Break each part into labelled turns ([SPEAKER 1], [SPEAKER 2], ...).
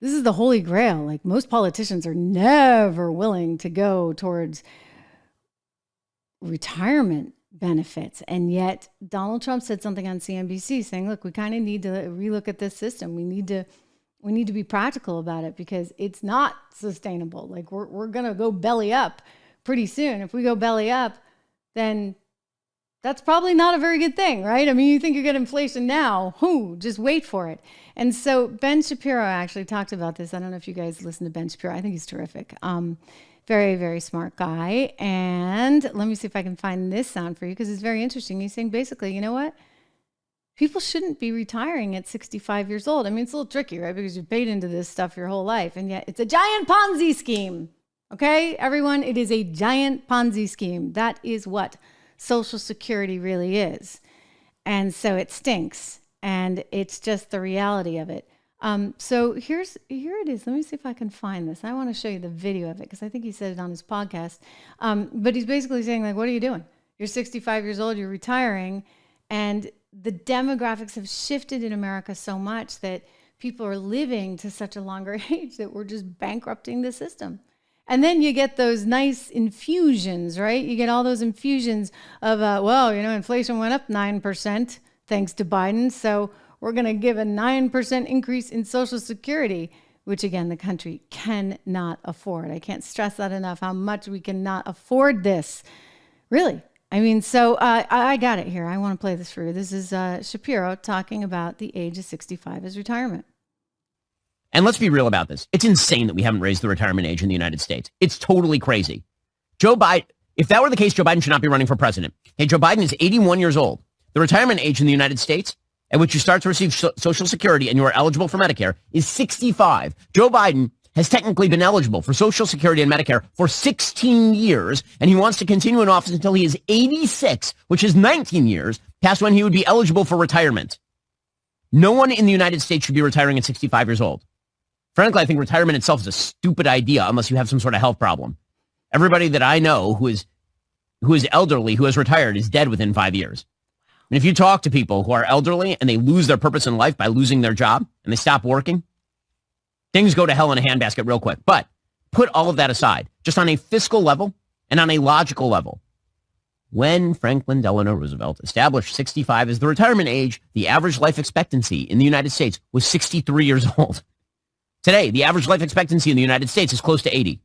[SPEAKER 1] this is the holy grail. Like most politicians are never willing to go towards retirement benefits. And yet Donald Trump said something on CNBC saying, look, we kind of need to relook at this system. We need to be practical about it because it's not sustainable. Like we're going to go belly up pretty soon. If we go belly up, then that's probably not a very good thing, right? I mean, you think you get inflation now, just wait for it. And so Ben Shapiro actually talked about this. I don't know if you guys listen to Ben Shapiro. I think he's terrific. Very, very smart guy. And let me see if I can find this sound for you because it's very interesting. He's saying basically, you know what? People shouldn't be retiring at 65 years old. I mean, it's a little tricky, right? Because you've paid into this stuff your whole life. And yet it's a giant Ponzi scheme. Okay, everyone, it is a giant Ponzi scheme. That is what Social Security really is. And so it stinks. And it's just the reality of it. So here it is. Let me see if I can find this. I want to show you the video of it because I think he said it on his podcast. But he's basically saying, like, what are you doing? You're 65 years old, you're retiring, and the demographics have shifted in America so much that people are living to such a longer age that we're just bankrupting the system. And then you get those nice infusions, right? You get all those infusions of, inflation went up 9% thanks to Biden. So we're going to give a 9% increase in Social Security, which again, the country cannot afford. I can't stress that enough, how much we cannot afford this. Really. I mean, so I got it here. I want to play this for you. This is Shapiro talking about the age of 65 as retirement.
[SPEAKER 2] And let's be real about this. It's insane that we haven't raised the retirement age in the United States. It's totally crazy. Joe Biden, if that were the case, Joe Biden should not be running for president. Hey, Joe Biden is 81 years old. The retirement age in the United States at which you start to receive Social Security and you are eligible for Medicare is 65. Joe Biden has technically been eligible for Social Security and Medicare for 16 years, and he wants to continue in office until he is 86, which is 19 years past when he would be eligible for retirement. No one in the United States should be retiring at 65 years old. Frankly, I think retirement itself is a stupid idea unless you have some sort of health problem. Everybody that I know who is elderly, who has retired, is dead within 5 years. And if you talk to people who are elderly and they lose their purpose in life by losing their job and they stop working, things go to hell in a handbasket real quick. But put all of that aside, just on a fiscal level and on a logical level. When Franklin Delano Roosevelt established 65 as the retirement age, the average life expectancy in the United States was 63 years old. Today, the average life expectancy in the United States is close to 80.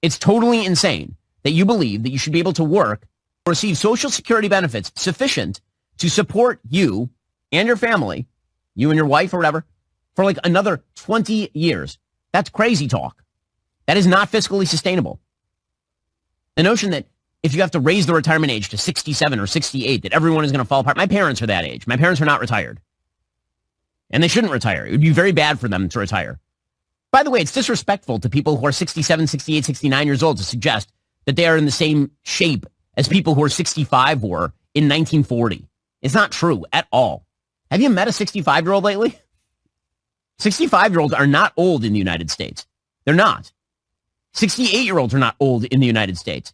[SPEAKER 2] It's totally insane that you believe that you should be able to work or receive Social Security benefits sufficient to support you and your family, you and your wife or whatever, for like another 20 years. That's crazy talk. That is not fiscally sustainable. The notion that if you have to raise the retirement age to 67 or 68, that everyone is going to fall apart. My parents are that age. My parents are not retired. And they shouldn't retire. It would be very bad for them to retire. By the way, it's disrespectful to people who are 67, 68, 69 years old to suggest that they are in the same shape as people who are 65 were in 1940. It's not true at all. Have you met a 65-year-old lately? 65-year-olds are not old in the United States. They're not. 68-year-olds are not old in the United States.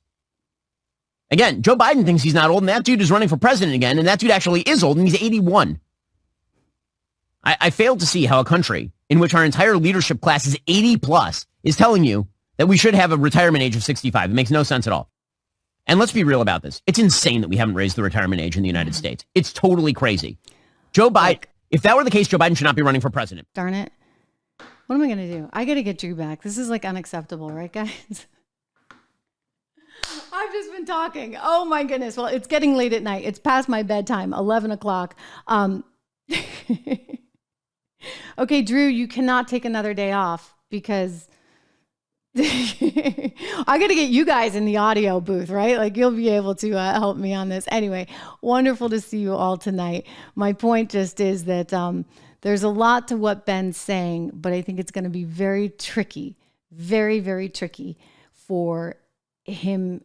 [SPEAKER 2] Again, Joe Biden thinks he's not old, and that dude is running for president again, and that dude actually is old, and he's 81. I fail to see how a country in which our entire leadership class is 80 plus is telling you that we should have a retirement age of 65. It makes no sense at all. And let's be real about this. It's insane that we haven't raised the retirement age in the United States. It's totally crazy. Joe Biden, if that were the case, Joe Biden should not be running for president.
[SPEAKER 1] Darn it. What am I going to do? I got to get Drew back. This is like unacceptable, right, guys? I've just been talking. Oh my goodness. Well, it's getting late at night. It's past my bedtime, 11 o'clock. Okay, Drew, you cannot take another day off because I got to get you guys in the audio booth, right? Like you'll be able to help me on this. Anyway, wonderful to see you all tonight. My point just is that there's a lot to what Ben's saying, but I think it's going to be very tricky, very, very tricky for him.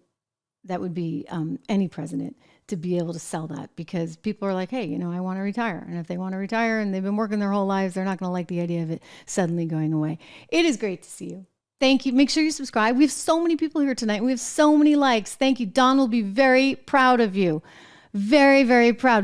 [SPEAKER 1] That would be any president to be able to sell that because people are like, hey, I want to retire. And if they want to retire and they've been working their whole lives, they're not going to like the idea of it suddenly going away. It is great to see you. Thank you. Make sure you subscribe. We have so many people here tonight. We have so many likes. Thank you. Don will be very proud of you. Very, very proud.